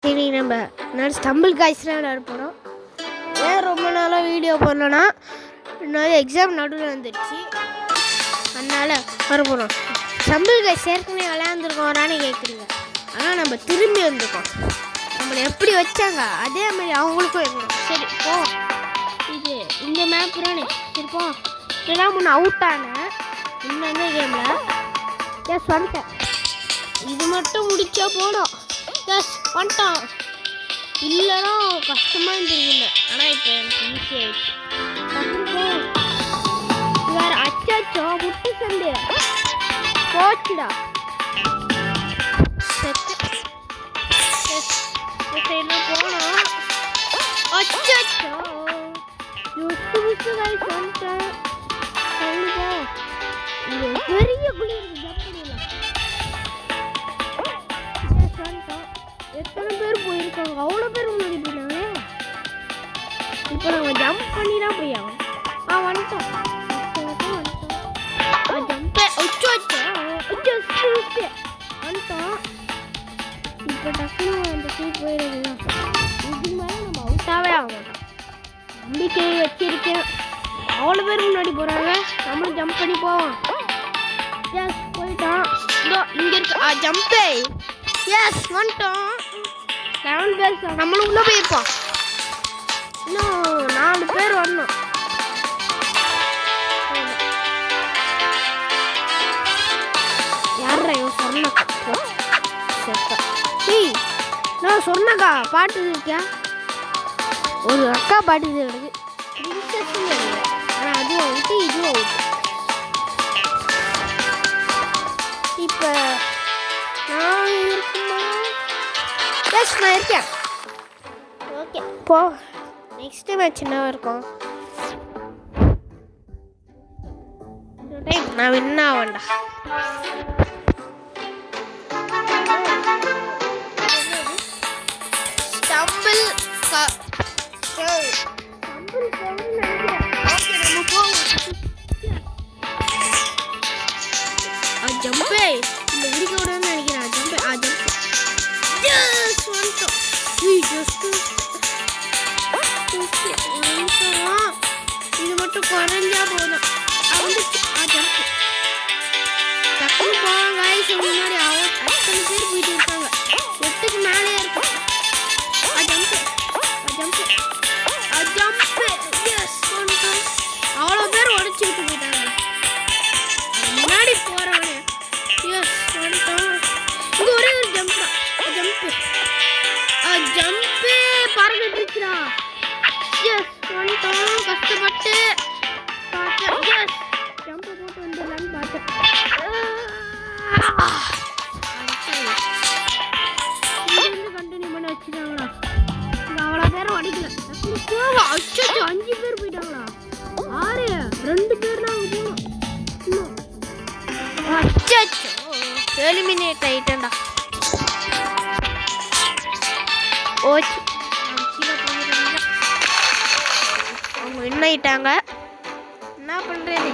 சரி நம்ம ஸ்டம்பிள் காய்ஸ்லாம் விளையாட போகிறோம். ஏன் ரொம்ப நாளாக வீடியோ போடலன்னா இன்னொரு எக்ஸாம் நடுவில் வந்துடுச்சு, அதனால் வர போகிறோம். ஸ்டம்பிள் காய்ஸ் ஏற்கனவே விளையாண்டுருக்கோம்னு கேட்குறீங்க. ஆனால் நம்ம திரும்பி வந்துருக்கோம். நம்மளை எப்படி வச்சாங்க அதே மாதிரி அவங்களுக்கும் இருக்கணும். சரி போ, இது இந்த மேப் தானே. சரி போ. இதெல்லாம் முன்ன அவுட் ஆனேன் இந்த கேமில். எஸ் வந்துட்டேன். இது மட்டும் முடிச்சா போடும். எஸ் வந்துட்டோம். இல்லைனா கஷ்டமாக இருந்துருக்குல்ல. ஆனால் இப்போ எனக்கு ஈஸி ஆயிடுச்சு. வேறு அச்சாச்சோ முட்டு சண்டே போச்சுடா. என்ன போனோம். அச்சாச்சோ வந்துட்டேன். பெரிய புள்ளி எத்தனை பேர் போயிருக்காங்க, அவ்வளோ பேர் முன்னாடி போயிட்டாங்க. இப்போ நாங்கள் ஜம்ப் பண்ணி தான் போய் ஆகும். வந்துட்டோம். ஜம்பே வந்துட்டோம். இப்போ டக்குனு அந்த சீட் போயிடுது. இது மாதிரி நம்ம அவுட்டாகவே ஆக மாட்டோம். நம்பிக்கை வச்சிருக்கேன். அவ்வளோ பேர் முன்னாடி போகிறாங்க, நம்மளும் ஜம்ப் பண்ணி போவோம். எஸ் போயிட்டோம். இதோ இங்கே இருக்கு ஜம்பே. எஸ் வந்துட்டோம். 11 பேர் நம்மளும் உள்ளே போயிருப்போம். இன்னும் 4 பேர் வரணும். யாரா இவன் சொன்னக்கா? ஏய் நான் சொன்னக்கா பாட்டு இருக்கியா? ஒரு அக்கா பாட்டு இருக்கு. ஆனால் அதுவும் அவுட்டு இதுவும் அவுட்டு. இப்போ நான் இருக்குமா? எஸ் நான் இருக்கேன். ஓகே போ. நெக்ஸ்ட் மேட்ச் என்ன இருக்கும்? இந்த டைம் நான் வின் ஆவேன்டா. ஸ்டம்பிள் ஜம்பே இந்த விடிக்க விடன்னு நினைக்கிறேன். ஜம்பே ஜம்பே ஜஸ்ட் வந்துட்டோம். இது மட்டும் குறைஞ்சா போதும். ஜம்ப் டக்குனு போவாங்க. முன்னாடி அத்தனை பேர் போயிட்டு இருக்காங்க. 8க்கு மேலே இருக்கும். ஜம்பு ஜம்பு ஜம்பு. எஸ் வந்துட்டோம். அவ்வளோ பேர் உடச்சி விட்டு போயிட்டாங்க. முன்னாடி போகிறவனே. எஸ் வந்துட்டோம். இங்கே ஒரே ஒரு ஜம்ப் தான். ஜம்பு ஜம்பு பறந்துட்டு இருக்கிறா. எஸ் வந்துட்டோம். கஷ்டப்பட்டு பார்த்தேன். எஸ் ஜம்பை போட்டு வந்துடலான்னு பார்த்தேன். கண்டினியூ பண்ணி வச்சுட்டாங்களா? அவ்வளோ பேரும் அடிக்கல. போவா அச்சோ 5 பேர் போயிட்டாங்களா? 6 2 பேர் தான் அங்கே போகணும். அச்சோ எலிமினேட் ஆகிட்டேன்டா. ஓச்சு அவங்க வின் ஆகிட்டாங்க. என்ன பண்ணுறது?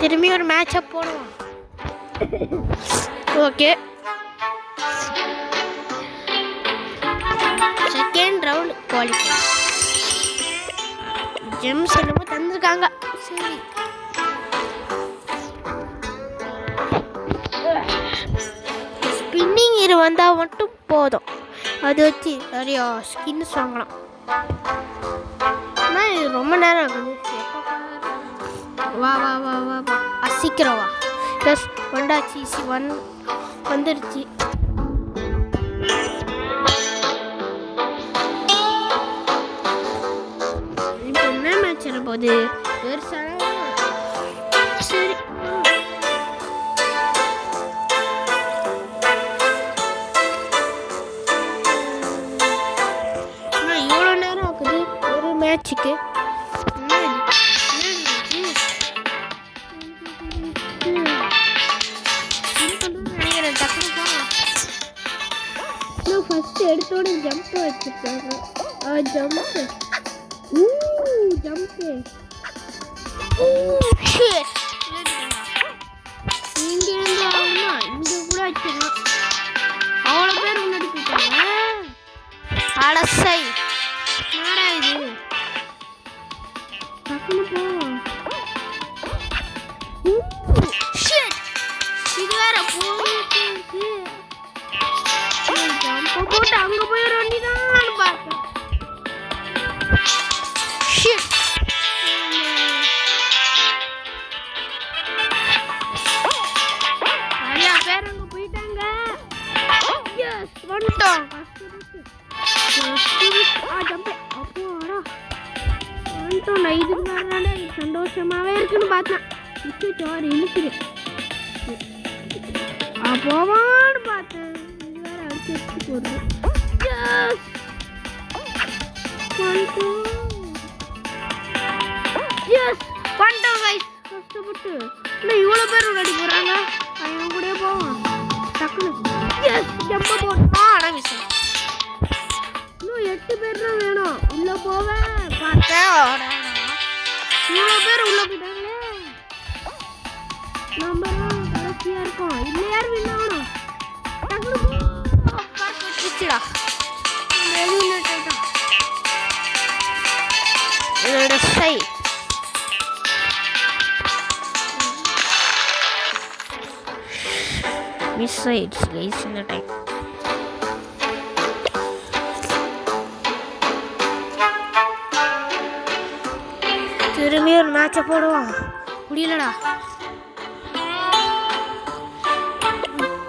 திரும்பி ஒரு மேட்சப் போடுவோம். Okay second round qualify. Gems என்னமோ தந்திருக்காங்க. சரி ஸ்பின்னிங் இரு வந்தால் மட்டும் போதும். அது வச்சு நிறையா ஸ்கின்ஸ் வாங்கலாம். ஆனால் இது ரொம்ப நேரம் ஆகுது. வா வா வா வா வா சீக்கிரம் வா. ப்ளஸ் வந்தாச்சு. வந்துடுச்சு. இப்போ என்ன மேட்ச் போகுது? பெருசான சரி இவ்வளோ நேரம் ஆகுது ஒரு மேட்சுக்கு. ஃபர்ஸ்ட் எடுத்தோட ஜம்ப் வச்சிருக்காங்க. ஜம்ப் ஜம்ப் இங்க இருந்து ஆகுமா? இங்க கூட வச்சிடலாம். அவ்வளோ பேர் முன்னாடி போயிட்டாங்க. அடசை என்னடா இது டக்குனு போ ஷிட் இது வேற போயிட்டு இருக்கு ஜம்ப் போட்டு அங்க போய் ரெண்டினான்னு பார்த்தேன் ஷிட் நிறையா பேர் அங்க போயிட்டாங்க எஸ் வந்துட்டோம் ஜம்ப் அப்போ ஆடா வந்துட்டோம் நான் இதுக்கு மேலே சந்தோஷமாவே இருக்குன்னு பார்த்தேன் சோறு இழுக்குது போவான்னு பார்த்தேன் இது வேற அடிச்சு வச்சு போடுது பண்ணிட்டோம் கைஸ் கஷ்டப்பட்டு இல்லை இவ்வளோ பேர் நடி போகிறாங்க அவங்க கூட போவோம் டக்குனு எஸ் ஜம்ப போட்டோம் ஆனால் மிஸ் இன்னும் 8 பேர் தான் வேணும் உள்ளே போவேன் பார்த்தேன் இவ்வளோ பேர் உள்ளே போயிட்டாங்களே நம்ம தான் கடைசியாக இருக்கோம் இல்லை யார் வின்னாகணும் டக்குனு போச்சுடா இதோட சை மிஸ் ஆயிடுச்சு கைஸ் இந்த டைம் திரும்பி ஒரு மேட்சை போடுவோம் முடியலடா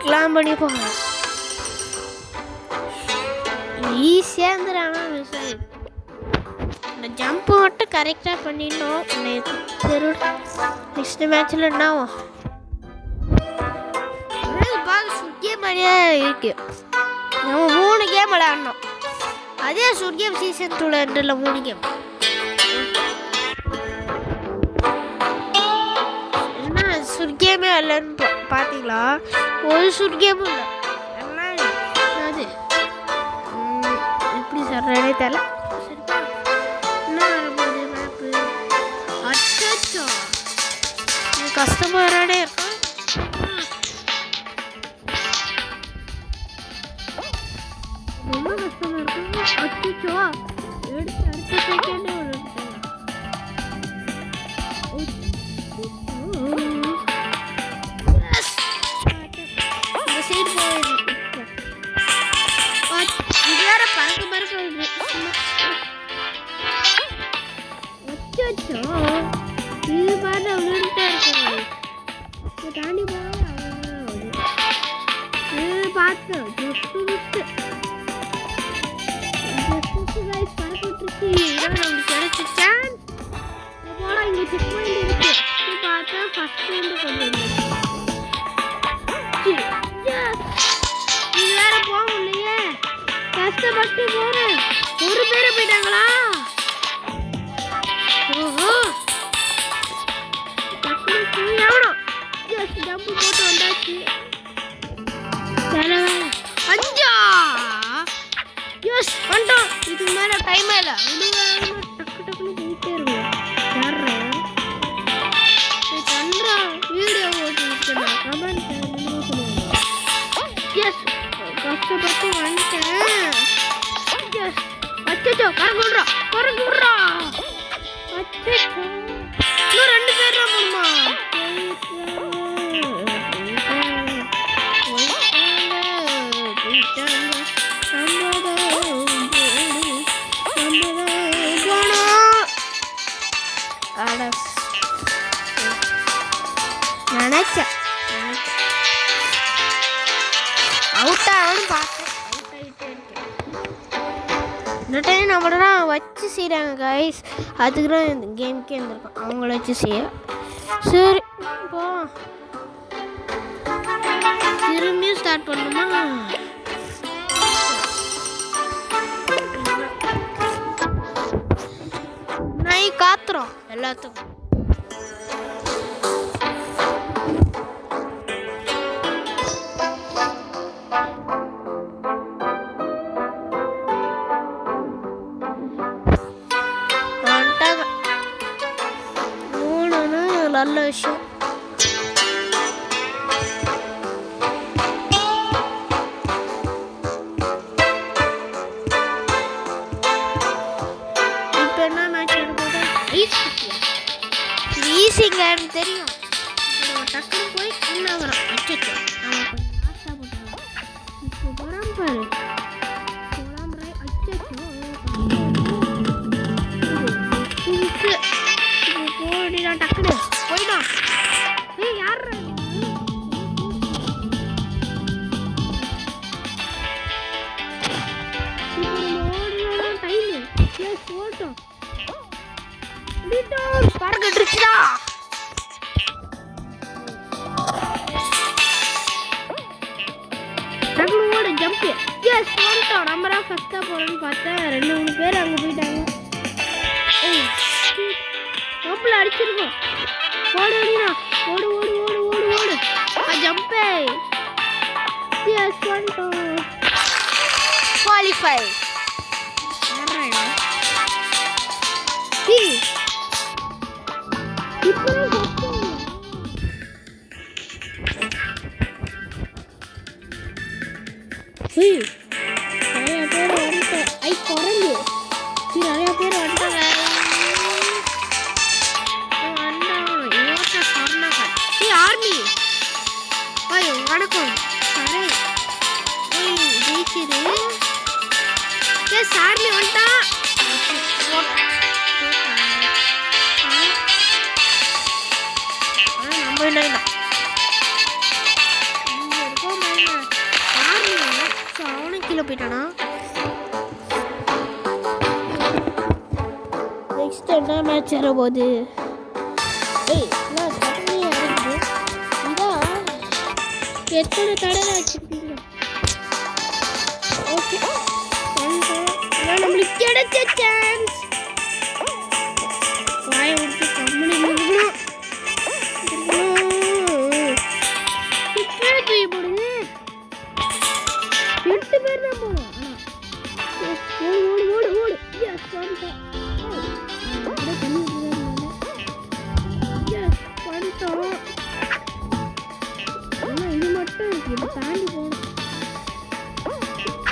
கிளாம் பண்ணி போங்க ஈஸியாக இருந்துடுறாங்க மிஸ் ஆயிடுச்சு இந்த ஜம்ப்பு மட்டும் கரெக்டாக பண்ணிட்டோம் நெக்ஸ்ட் மேட்ச்சில் என்னாவும் கேம் மாதிரியாக இருக்கு நம்ம 3 கேம் விளையாடணும் அதே சுட் கேம் சீசன் 2ல 3 கேம் என்ன சுட் கேமே இல்லைன்னு பார்த்தீங்களா ஒரு சுட் கேமும் இல்லை என்ன அது எப்படி சொல்கிறேனே தெரியல கஸ்டமரானே இருக்கும் ரொம்ப கஷ்டமா இருக்கும் அச்சோ எடுத்து அடுத்த செகண்டே இந்த சைடு போயிடுது இது வேற பறக்க வருது அச்சோ இது மாதிரி விழுந்துட்டே இருக்காங்க தாண்டி பார்த்தோம் பறக்கிட்டு நம்மளுக்கு கிடைச்ச சான்ஸ் போல இங்கே செக் பாயிண்ட் இருக்கு பார்த்தா ஃபர்ஸ்ட் வந்து கொண்டு இது வேற போக இல்லையே கஷ்டப்பட்டு போறேன் ஒரு பேரை போயிட்டாங்களா ஓஹோ ஜம்பு போட்டு வந்தாச்சு அஞ்சா யோஸ் வந்துட்டோம் இதுக்கு மேலே டைமே இல்லை டக்கு டக்குன்னு போயிட்டே இருக்கும் சந்திரா வீடியோ ஓட்டிருக்கேன் கமெண்ட் சொல்லுவாங்க எஸ் கஷ்டப்பட்டு வந்துட்டேன் எஸ் அச்சோ கரங்கு விட்றா அச்சோ இன்னும் 2 பேர் தான் போடுமா நினைச்சேன் அவுட் ஆகணும்னு பார்த்தேன் அவுட் ஆகிட்டே இருக்கேன் இந்த டைம் நம்மள வச்சு செய்கிறாங்க கைஸ் அதுக்கு தான் இந்த கேமுக்கே இருந்திருக்கோம் அவங்கள வச்சு செய்ய சரி போ திரும்பியும் ஸ்டார்ட் பண்ணணுமா நான் காத்துறோம் எல்லாத்துக்கும் நல்ல விஷயம் ஈஸிங்கன்னு தெரியும். டக்குனு போய் ஒன்றாகிறோம். அச்சோ அவன் கொஞ்சம் லாஸ்ட்டாக போட்டாங்க. இப்போ போகிறான் பாரு. போகிறான் அச்சோ போடினா டக்குனு போயிடும். ஏய் யார் பறக்கட்டுருச்சுடா. ஓடு ஜம்ப். எஸ் வந்துட்டோம். நம்ம தான் ஃபர்ஸ்டா போறோம்னு பார்த்தேன். 2-3 பேர் அங்கே போயிட்டாங்க. ஓப்பல அடிச்சிருக்கோம். ஓடு ஓடினா ஓடு ஓடு ஓடு ஓடு ஓடு ஜம்பே. எஸ் வந்துட்டோம். குவாலிஃபை. நிறைய பேர் வந்துட்டோம். ஐ குறைஞ்சு நிறைய பேர் வந்துட்டாங்க. ஆர்மி வணக்கம். ஜெயிச்சிரு. எஸ் ஆர்மி வந்துட்டா. நம்ம என்ன கீழே போயிட்டானா. நெக்ஸ்ட் என்ன மேட்ச் ஆட போகுது? எத்தனை தடவை வச்சிருக்கீங்க? ஓகே நம்மளுக்கு கிடைச்ச சான்ஸ். வாய விட்டு கம்பெனி போடுங்க. 8 பேர் தான் போகணும். ஓடு ஓடு ஓடு ஓடு. எஸ் வந்துட்டோம். எஸ் வந்துட்டோம். இது மட்டும் இது தாண்டி போகணும்.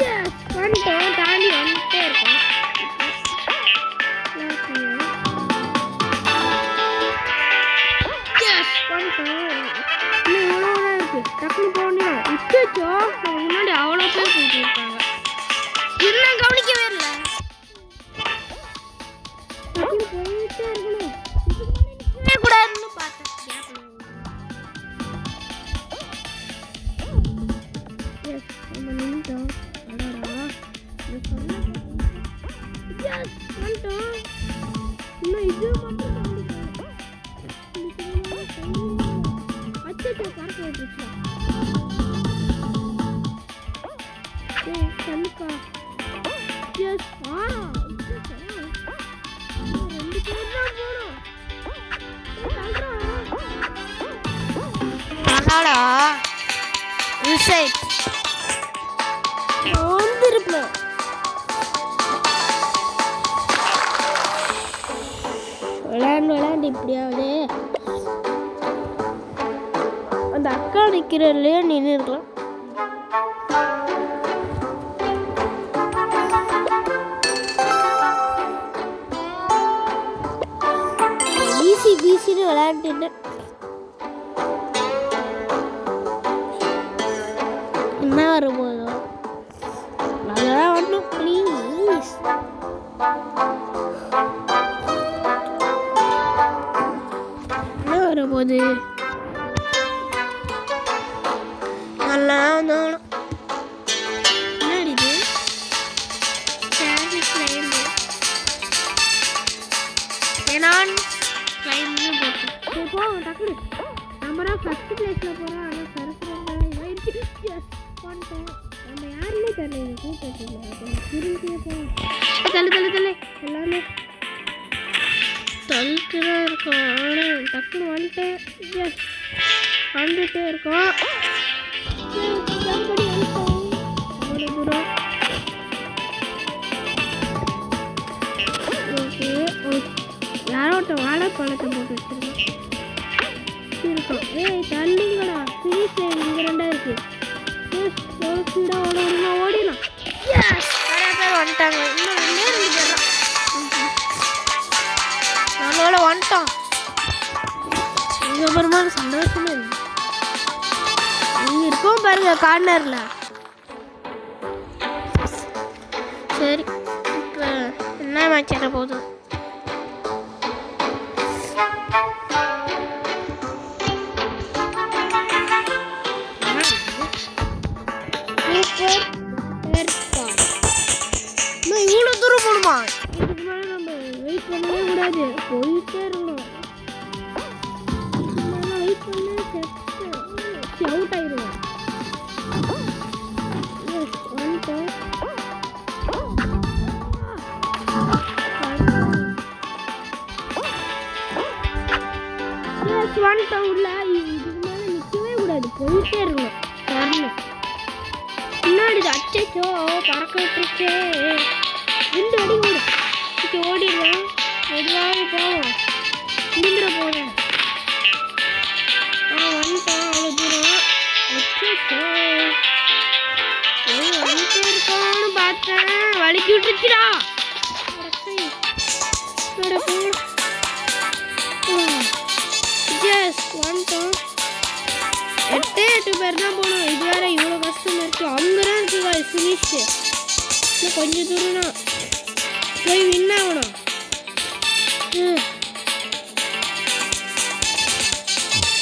எஸ் வந்துட்டோம். தாண்டி வந்துட்டே இருக்கோம். எஸ் வந்துட்டோம். இன்னும் எவ்வளோ இருக்கு. டக்குனு போகணும். இச்சோ முன்னாடி அவ்வளோ பேர் போயிட்டு இருக்காங்க. இன்னும் கவனிக்கவே இல்லை. போயிட்டே இருக்கணும். கூடாதுன்னு பார்த்தேன். நம்ம நின்றுட்டோம். இன்னும் இது மட்டும் அச்சோ பறக்க விட்டுருச்சு. கண்ணுக்கா. எஸ் ஆரா 2 பேர் தான் போறோம். அடாடா ரிசைட் வந்துருப்பேன். விளையாண்டு இப்படியாவது அந்த அக்கா நிற்கிறதுலையே நின்று இருக்கலாம். ஈஸின்னு விளையாண்டுட்டு என்ன வரும்போதோ நல்லா வரணும் ப்ளீஸ். என்ன வரும்போது நல்லா வந்தோம். என்னடி இது நான் கிளைம்னு போட்டு போவோம். டக்குனு நம்ம தான் ஃபர்ஸ்ட் பிளேஸில் போகிறோம். ஆனால் சரஸ்வதி பண்ணிட்டோம். நம்ம யாருமே தெரியல. கூப்பிட்டு திரும்பியே போவோம். தள்ளு எல்லாமே தள்ளிட்டு தான் இருக்கோம். ஆனால் டக்குனு வந்துட்டேன். வந்துட்டே இருக்கோம். அவ்வளோ தூரம். ஓகே யாரோ ஒருத்தர் வாழைப்பழத்தை போட்டு வச்சிருக்கோம். தள்ளுங்கடா. ஃபினிஷ் லைன் இங்கே 2 இருக்கு. ஓடிடலாம். நிறைய பேர் வந்துட்டாங்க. இன்னும் 2 பேர் தான் நம்மளோட வந்துட்டோம். அதுக்கப்புறமா சந்தோஷமே இல்லை. இங்கே இருக்கவும் பாருங்க கார்னரில். சரி இப்போ என்ன மேட்ச் ஆட போகுது? இவ்வளோ தூரம் போகணுமா? இதுக்கு மேலே நம்ம வெயிட் பண்ணவே கூடாது, போயிட்டே இருக்கணும். வெயிட் பண்ண அவுட் ஆயிடுவேன். வந்துட்டேன். வந்துட்டோம் உள்ள. இதுக்கு மேலே நிற்கவே கூடாது, போயிட்டே இருக்கணும். வரணும் முன்னாடி அச்சோ பறக்க விட்டுருச்சே. 2 அடி ஓடு. ஓடிடுவேன். எதுவாக போவோம், முடிந்துட போகிறேன். வந்துட்டோம் அவ்வளோ தூரம். அச்சோ வந்துட்டே இருக்கான்னு பார்த்தேன், வலிக்கி விட்டுருச்சுடா. வந்துட்டோம். 8 பேர் தான் போகணும். இது வேற இவ்வளோ கஷ்டமா இருக்கு. அங்கே தான் இருக்கு ஃபினிஷ். இன்னும் கொஞ்சம் தூரம் தான் போய் வின் ஆகணும்.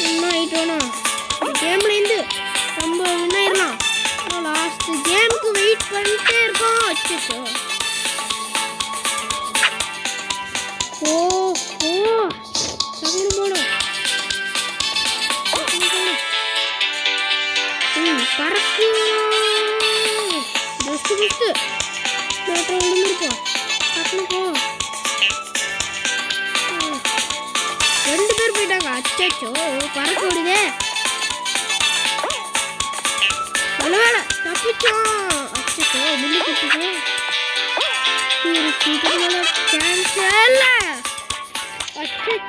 வின் ஆகிட்டோன்னா கேம்லேருந்து நம்ம வின் ஆயிடலாம். லாஸ்ட் கேமுக்கு வெயிட் பண்ணிட்டே இருக்கோம். அச்சோ ஓ ஓ டக்குனு போகணும். பறக்கு பெஸ்ட்டு பெஸ்ட்டு மேட்ரை விழுந்துருப்போம். டக்குனு போ. 2 பேர் போயிட்டாங்க. அச்சோ பறக்க விடுதே. நல்ல வேலை தப்பிச்சோம். அச்சோ முள்ளு கட்டுது. சான்ஸ் இல்லை. அச்சோ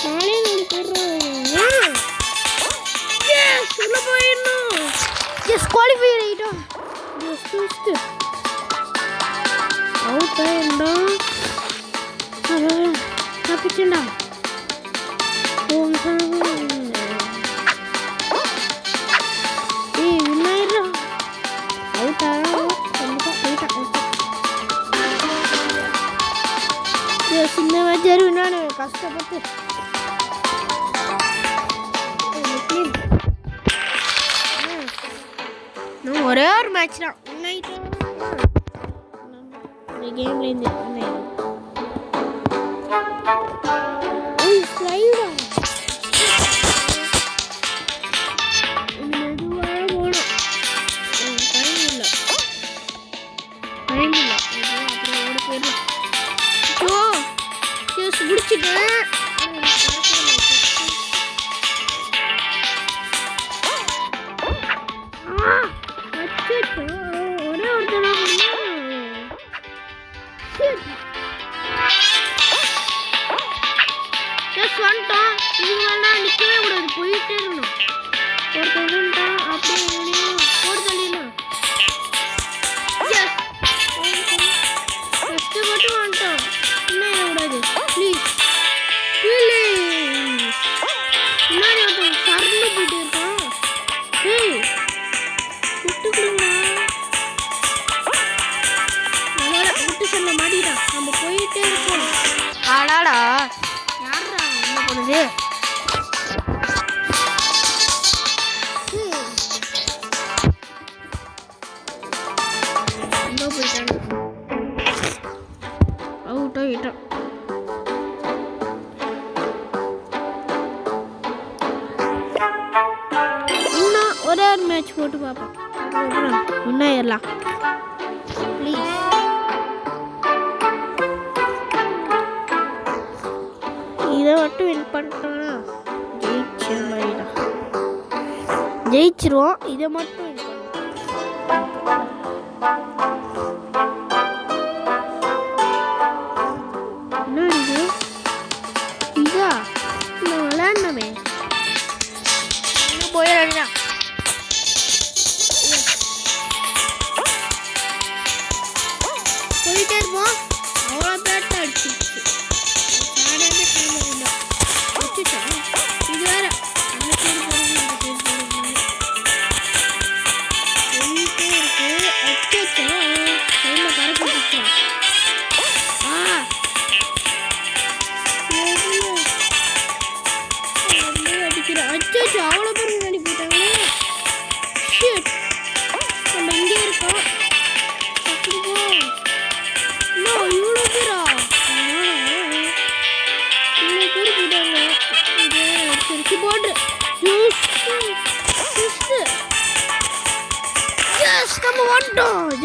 நானே நோடி போடுறோம். உள்ள போயிடணும். எஸ் குவாலிஃபை ஆகிட்டோம். ஜஸ்ட் அவுட் ஆயிருந்தோம். தப்பிச்சுண்டா. வின்னாயிரம் அவுட் ஆகும். கண்டிப்பாக போயிட்டான். சின்ன வச்சாரு நான் கஷ்டப்பட்டு ஒரே ஒரு மேட்ச் தான் இந்த கேம்லேருந்து. மெதுவாக போகணும். டைம் இல்லை அப்புறம் ஓடி போயிடலாம். முடிச்சுட்டேன். ஒரே ஒரு வந்துட்டோம். இது வேணா நிற்கவே கூடாது, போயிட்டே இருக்கணும். ஒருத்தன் வந்துட்டான் அப்படியே போட்டு தள்ளிடலாம். கஷ்டப்பட்டு வந்துட்டோம். என்ன கூடாது ப்ளீஸ் ப்ளீஸ். முன்னாடி ஒருத்தன் சரண்டு போயிட்டு இருக்கான். ஏய் விட்டு கொடுங்க. நம்மளால விட்டு சொல்ல மாட்டிக்கிட்டான். நம்ம போயிட்டே இருக்கோம். ஆடாடா யாரா என்ன பண்ணுது? எங்கே போயிட்டான்? அவுட் ஆகிட்டான். இன்னும் ஒரே ஒரு மேட்ச் போட்டு பார்ப்போம். அதுக்கப்புறம் முன்னேறலாம் ப்ளீஸ். இதை மட்டும் வின் பண்ணிட்டோம்னா ஜெயிச்சிருவோம். இதை மட்டும் வின் பண்ணணும். இதா நான் விளையாடணுமே போயிடா. போயிட்டே இருப்போம். அவ்வளோ பேட்டை அடிச்சிருச்சு.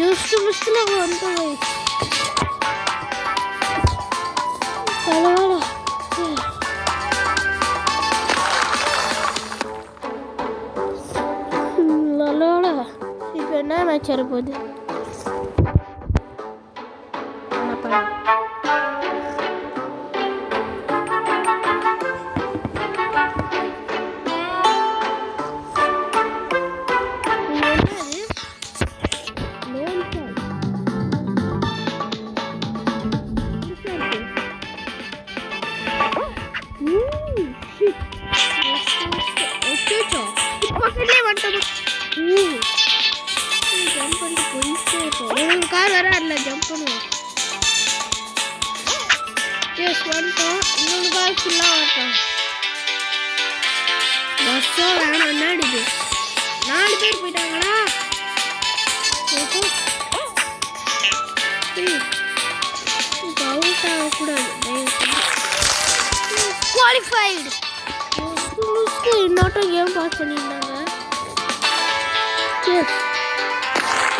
முஸ்டில் வந்து பரவாயில்ல. நல்ல இப்போ என்ன மேட்ச் வர போகுது? ஜம்ப் பண்ணி போயிட்டே இருக்கும். ஒரு கார் வர அதில் ஜம்ப் பண்ணுவோம். எஸ் வந்துட்டோம். இன்னொரு கார் ஃபுல்லாக வரட்டும். பஸ்ஸோ வேணும் முன்னாடிது 4 பேர் போயிட்டாங்களா? இப்போ அவுட் ஆகக்கூடாது. குவாலிஃபைடு. இன்னொட்டும் கேம் பாஸ் பண்ணியிருந்தாங்க.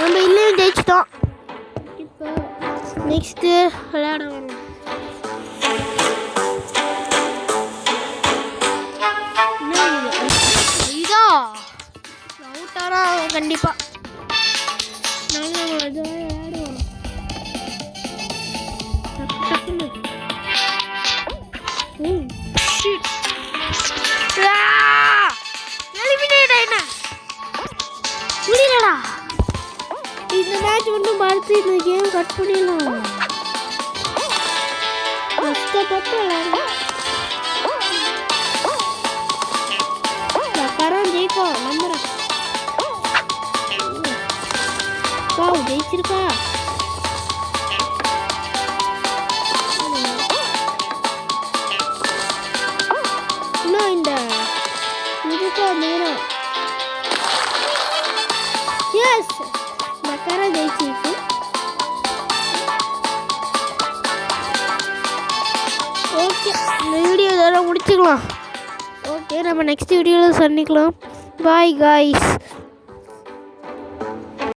நம்ம இல்லையும் ஜெயிச்சிட்டோம். இப்போ நெக்ஸ்ட்டு விளையாட வரணும். இதா அவுட்டாரா கண்டிப்பாக நாங்கள் விளையாடுவோம். முடியலடா. இந்த மேட்ச் மட்டும் பார்த்து இந்த கேம் கட் பண்ணிடலாம். கஷ்டப்பட்டு கரம் ஜெயிப்போம் நம்புறேன். ஜெயிச்சிருக்கா? இன்னும் இந்த இதுக்கு நேரம். எஸ் மக்கரா ஜெயிச்சிருக்கு. ஓகே இந்த வீடியோ இதெல்லாம் முடிச்சுக்கலாம். ஓகே நம்ம நெக்ஸ்ட் வீடியோவில் சந்திக்கலாம். Bye guys.